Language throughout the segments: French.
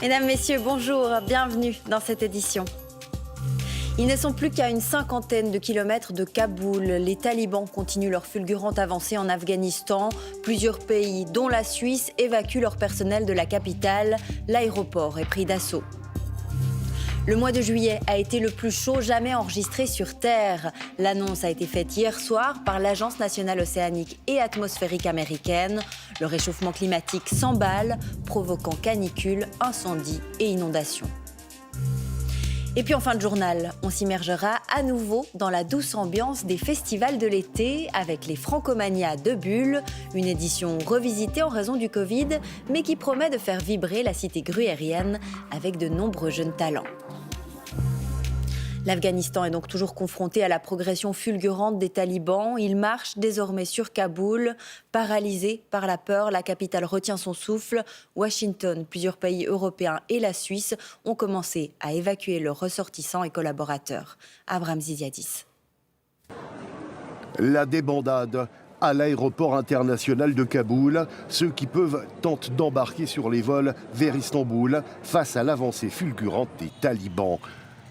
Mesdames, Messieurs, bonjour, bienvenue dans cette édition. Ils ne sont plus qu'à une cinquantaine de kilomètres de Kaboul. Les talibans continuent leur fulgurante avancée en Afghanistan. Plusieurs pays, dont la Suisse, évacuent leur personnel de la capitale. L'aéroport est pris d'assaut. Le mois de juillet a été le plus chaud jamais enregistré sur Terre. L'annonce a été faite hier soir par l'Agence nationale océanique et atmosphérique américaine. Le réchauffement climatique s'emballe, provoquant canicules, incendies et inondations. Et puis en fin de journal, on s'immergera à nouveau dans la douce ambiance des festivals de l'été avec les Francomania de Bulle, une édition revisitée en raison du Covid, mais qui promet de faire vibrer la cité gruyérienne avec de nombreux jeunes talents. L'Afghanistan est donc toujours confronté à la progression fulgurante des talibans. Ils marchent désormais sur Kaboul. Paralysés par la peur, la capitale retient son souffle. Washington, plusieurs pays européens et la Suisse ont commencé à évacuer leurs ressortissants et collaborateurs. Abraham Ziziadis. La débandade à l'aéroport international de Kaboul. Ceux qui peuvent tentent d'embarquer sur les vols vers Istanbul face à l'avancée fulgurante des talibans.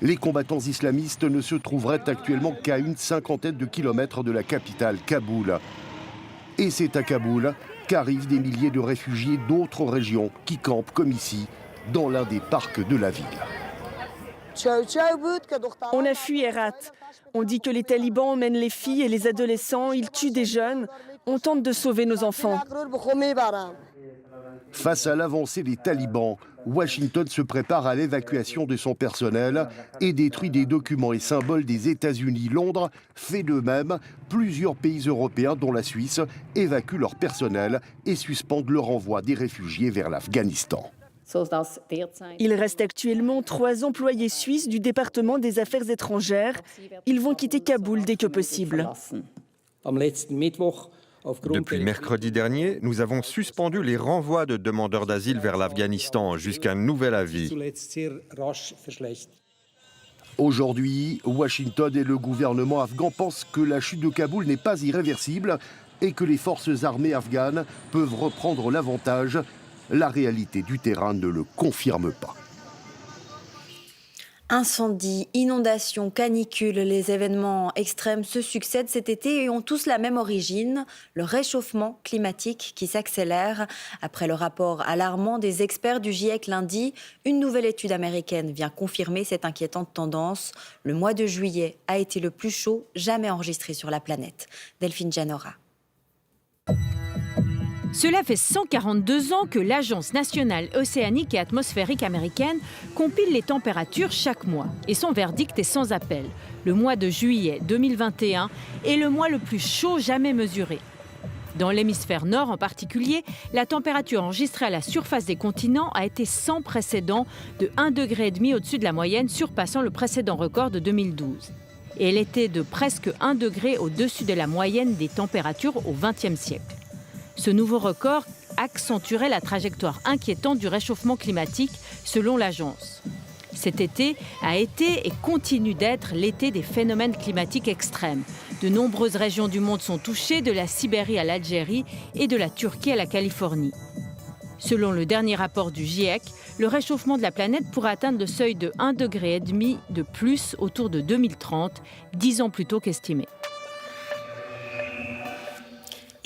Les combattants islamistes ne se trouveraient actuellement qu'à une cinquantaine de kilomètres de la capitale, Kaboul. Et c'est à Kaboul qu'arrivent des milliers de réfugiés d'autres régions qui campent, comme ici, dans l'un des parcs de la ville. On a fui Herat. On dit que les talibans emmènent les filles et les adolescents, ils tuent des jeunes. On tente de sauver nos enfants. Face à l'avancée des talibans, Washington se prépare à l'évacuation de son personnel et détruit des documents et symboles des États-Unis. Londres fait de même. Plusieurs pays européens, dont la Suisse, évacuent leur personnel et suspendent le renvoi des réfugiés vers l'Afghanistan. Il reste actuellement 3 employés suisses du département des Affaires étrangères. Ils vont quitter Kaboul dès que possible. Depuis mercredi dernier, nous avons suspendu les renvois de demandeurs d'asile vers l'Afghanistan jusqu'à nouvel avis. Aujourd'hui, Washington et le gouvernement afghan pensent que la chute de Kaboul n'est pas irréversible et que les forces armées afghanes peuvent reprendre l'avantage. La réalité du terrain ne le confirme pas. Incendies, inondations, canicules, les événements extrêmes se succèdent cet été et ont tous la même origine, le réchauffement climatique qui s'accélère. Après le rapport alarmant des experts du GIEC lundi, une nouvelle étude américaine vient confirmer cette inquiétante tendance. Le mois de juillet a été le plus chaud jamais enregistré sur la planète. Delphine Janora. Cela fait 142 ans que l'Agence nationale océanique et atmosphérique américaine compile les températures chaque mois. Et son verdict est sans appel. Le mois de juillet 2021 est le mois le plus chaud jamais mesuré. Dans l'hémisphère nord en particulier, la température enregistrée à la surface des continents a été sans précédent de 1,5 degré au-dessus de la moyenne, surpassant le précédent record de 2012. Et elle était de presque 1 degré au-dessus de la moyenne des températures au XXe siècle. Ce nouveau record accentuerait la trajectoire inquiétante du réchauffement climatique, selon l'agence. Cet été a été et continue d'être l'été des phénomènes climatiques extrêmes. De nombreuses régions du monde sont touchées, de la Sibérie à l'Algérie et de la Turquie à la Californie. Selon le dernier rapport du GIEC, le réchauffement de la planète pourrait atteindre le seuil de 1,5 degré de plus autour de 2030, 10 ans plus tôt qu'estimé.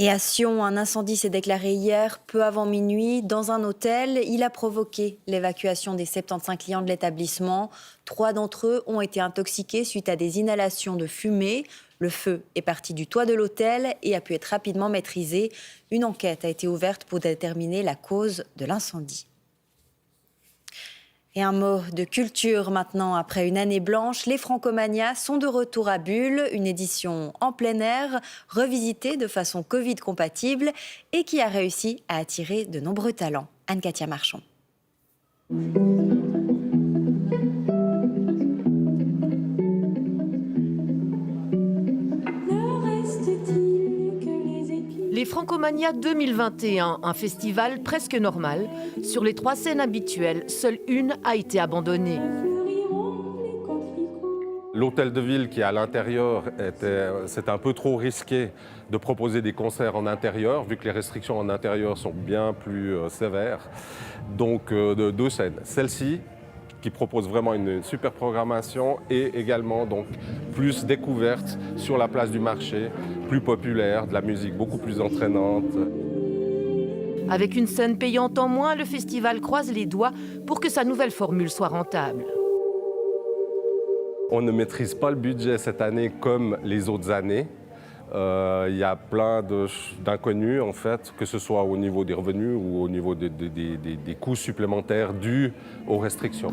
Et à Sion, un incendie s'est déclaré hier, peu avant minuit, dans un hôtel. Il a provoqué l'évacuation des 75 clients de l'établissement. 3 d'entre eux ont été intoxiqués suite à des inhalations de fumée. Le feu est parti du toit de l'hôtel et a pu être rapidement maîtrisé. Une enquête a été ouverte pour déterminer la cause de l'incendie. Et un mot de culture maintenant. Après une année blanche, les Francomania sont de retour à Bulle, une édition en plein air, revisitée de façon Covid-compatible et qui a réussi à attirer de nombreux talents. Anne-Katia Marchand. Les Francomania 2021, un festival presque normal. Sur les 3 scènes habituelles, seule une a été abandonnée. L'hôtel de ville qui est à l'intérieur, c'était un peu trop risqué de proposer des concerts en intérieur, vu que les restrictions en intérieur sont bien plus sévères. Donc deux scènes. Celle-ci, qui propose vraiment une super programmation, et également donc plus découverte sur la place du marché, plus populaire, de la musique beaucoup plus entraînante. Avec une scène payante en moins, le festival croise les doigts pour que sa nouvelle formule soit rentable. On ne maîtrise pas le budget cette année comme les autres années. Il y a plein d'inconnus, en fait, que ce soit au niveau des revenus ou au niveau des coûts supplémentaires dus aux restrictions.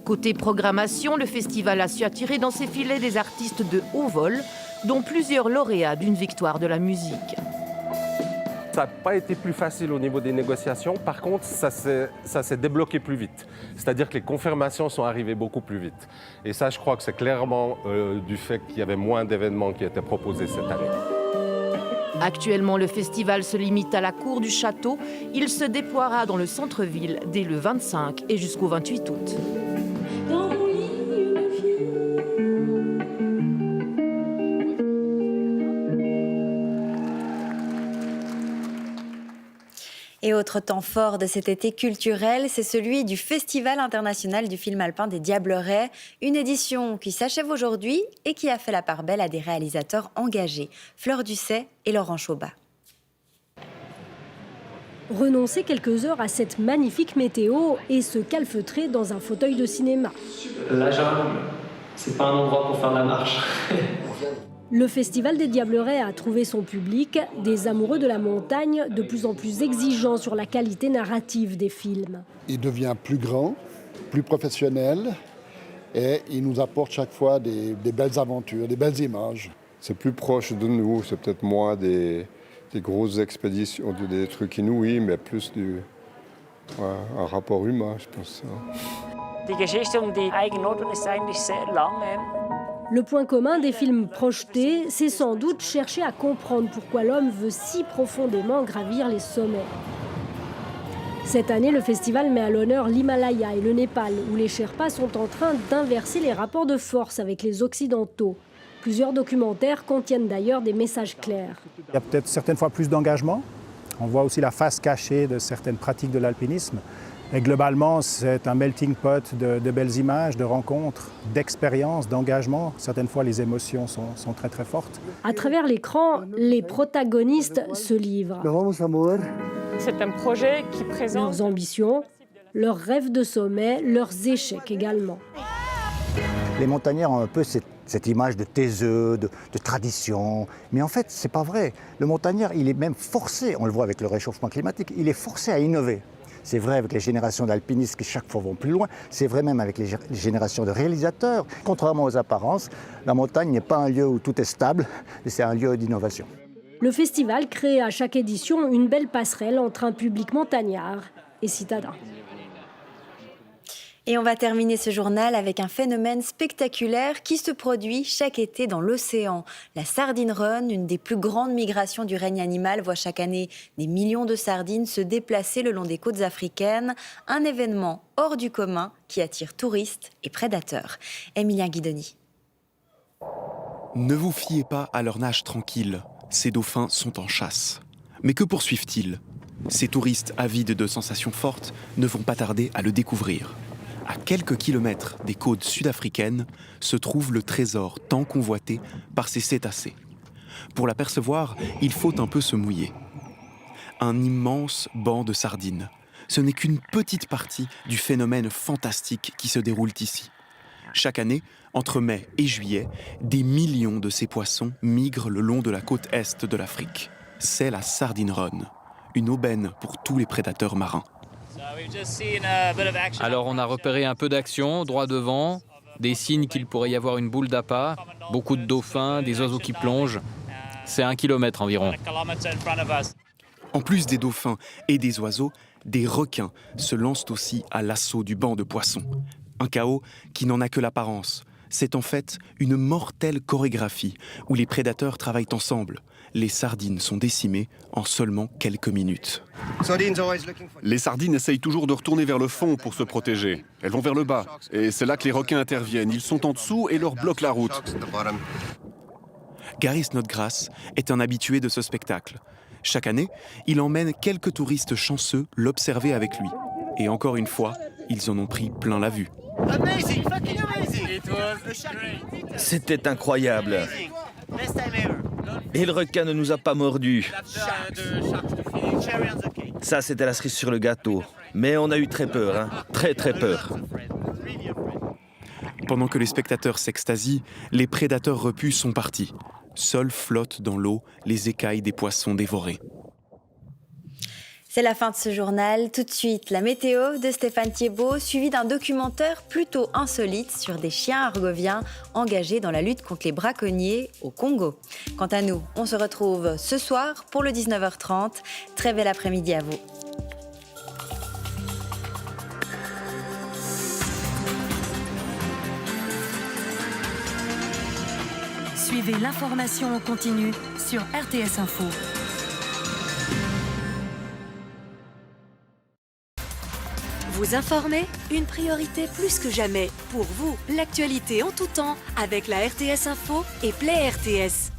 Côté programmation, le festival a su attirer dans ses filets des artistes de haut vol, dont plusieurs lauréats d'une victoire de la musique. Ça n'a pas été plus facile au niveau des négociations. Par contre, ça s'est débloqué plus vite. C'est-à-dire que les confirmations sont arrivées beaucoup plus vite. Et ça, je crois que c'est clairement du fait qu'il y avait moins d'événements qui étaient proposés cette année. Actuellement, le festival se limite à la cour du château. Il se déploiera dans le centre-ville dès le 25 et jusqu'au 28 août. Et autre temps fort de cet été culturel, c'est celui du Festival international du film alpin des Diablerets, une édition qui s'achève aujourd'hui et qui a fait la part belle à des réalisateurs engagés, Fleur Ducet et Laurent Chaubat. Renoncer quelques heures à cette magnifique météo et se calfeutrer dans un fauteuil de cinéma. La jungle, c'est pas un endroit pour faire de la marche. Le Festival des Diablerets a trouvé son public, des amoureux de la montagne, de plus en plus exigeants sur la qualité narrative des films. Il devient plus grand, plus professionnel et il nous apporte chaque fois des belles aventures, des belles images. C'est plus proche de nous, c'est peut-être moins des grosses expéditions, des trucs inouïs, mais plus un rapport humain, je pense. Le point commun des films projetés, c'est sans doute chercher à comprendre pourquoi l'homme veut si profondément gravir les sommets. Cette année, le festival met à l'honneur l'Himalaya et le Népal, où les Sherpas sont en train d'inverser les rapports de force avec les Occidentaux. Plusieurs documentaires contiennent d'ailleurs des messages clairs. Il y a peut-être certaines fois plus d'engagement. On voit aussi la face cachée de certaines pratiques de l'alpinisme. Et globalement, c'est un melting pot de belles images, de rencontres, d'expériences, d'engagement. Certaines fois, les émotions sont très très fortes. À travers l'écran, les protagonistes se livrent. C'est un projet qui présente leurs ambitions, leurs rêves de sommet, leurs échecs également. Les montagnards ont un peu cette image de taiseux, de tradition. Mais en fait, c'est pas vrai. Le montagnard, il est même forcé, on le voit avec le réchauffement climatique, il est forcé à innover. C'est vrai avec les générations d'alpinistes qui chaque fois vont plus loin. C'est vrai même avec les générations de réalisateurs. Contrairement aux apparences, la montagne n'est pas un lieu où tout est stable, c'est un lieu d'innovation. Le festival crée à chaque édition une belle passerelle entre un public montagnard et citadin. Et on va terminer ce journal avec un phénomène spectaculaire qui se produit chaque été dans l'océan. La Sardine Run, une des plus grandes migrations du règne animal, voit chaque année des millions de sardines se déplacer le long des côtes africaines. Un événement hors du commun qui attire touristes et prédateurs. Emilien Guidoni. Ne vous fiez pas à leur nage tranquille. Ces dauphins sont en chasse. Mais que poursuivent-ils ? Ces touristes avides de sensations fortes ne vont pas tarder à le découvrir. À quelques kilomètres des côtes sud-africaines se trouve le trésor tant convoité par ces cétacés. Pour l'apercevoir, il faut un peu se mouiller. Un immense banc de sardines. Ce n'est qu'une petite partie du phénomène fantastique qui se déroule ici. Chaque année, entre mai et juillet, des millions de ces poissons migrent le long de la côte est de l'Afrique. C'est la Sardine Run, une aubaine pour tous les prédateurs marins. Alors on a repéré un peu d'action, droit devant, des signes qu'il pourrait y avoir une boule d'appât, beaucoup de dauphins, des oiseaux qui plongent. C'est 1 kilomètre environ. En plus des dauphins et des oiseaux, des requins se lancent aussi à l'assaut du banc de poissons. Un chaos qui n'en a que l'apparence. C'est en fait une mortelle chorégraphie où les prédateurs travaillent ensemble. les sardines sont décimées en seulement quelques minutes. Les sardines essayent toujours de retourner vers le fond pour se protéger. Elles vont vers le bas. Et c'est là que les requins interviennent. Ils sont en dessous et leur bloquent la route. Gary Snodgrass est un habitué de ce spectacle. Chaque année, il emmène quelques touristes chanceux l'observer avec lui. Et encore une fois, ils en ont pris plein la vue. C'était incroyable. Et le requin ne nous a pas mordus. Ça, c'était la cerise sur le gâteau. Mais on a eu très peur, hein. Très peur. Pendant que les spectateurs s'extasient, les prédateurs repus sont partis. Seuls flottent dans l'eau les écailles des poissons dévorés. C'est la fin de ce journal. Tout de suite, la météo de Stéphane Thiebaud, suivi d'un documentaire plutôt insolite sur des chiens argoviens engagés dans la lutte contre les braconniers au Congo. Quant à nous, on se retrouve ce soir pour le 19h30. Très bel après-midi à vous. Suivez l'information en continu sur RTS Info. Vous informer, une priorité plus que jamais. Pour vous, l'actualité en tout temps avec la RTS Info et Play RTS.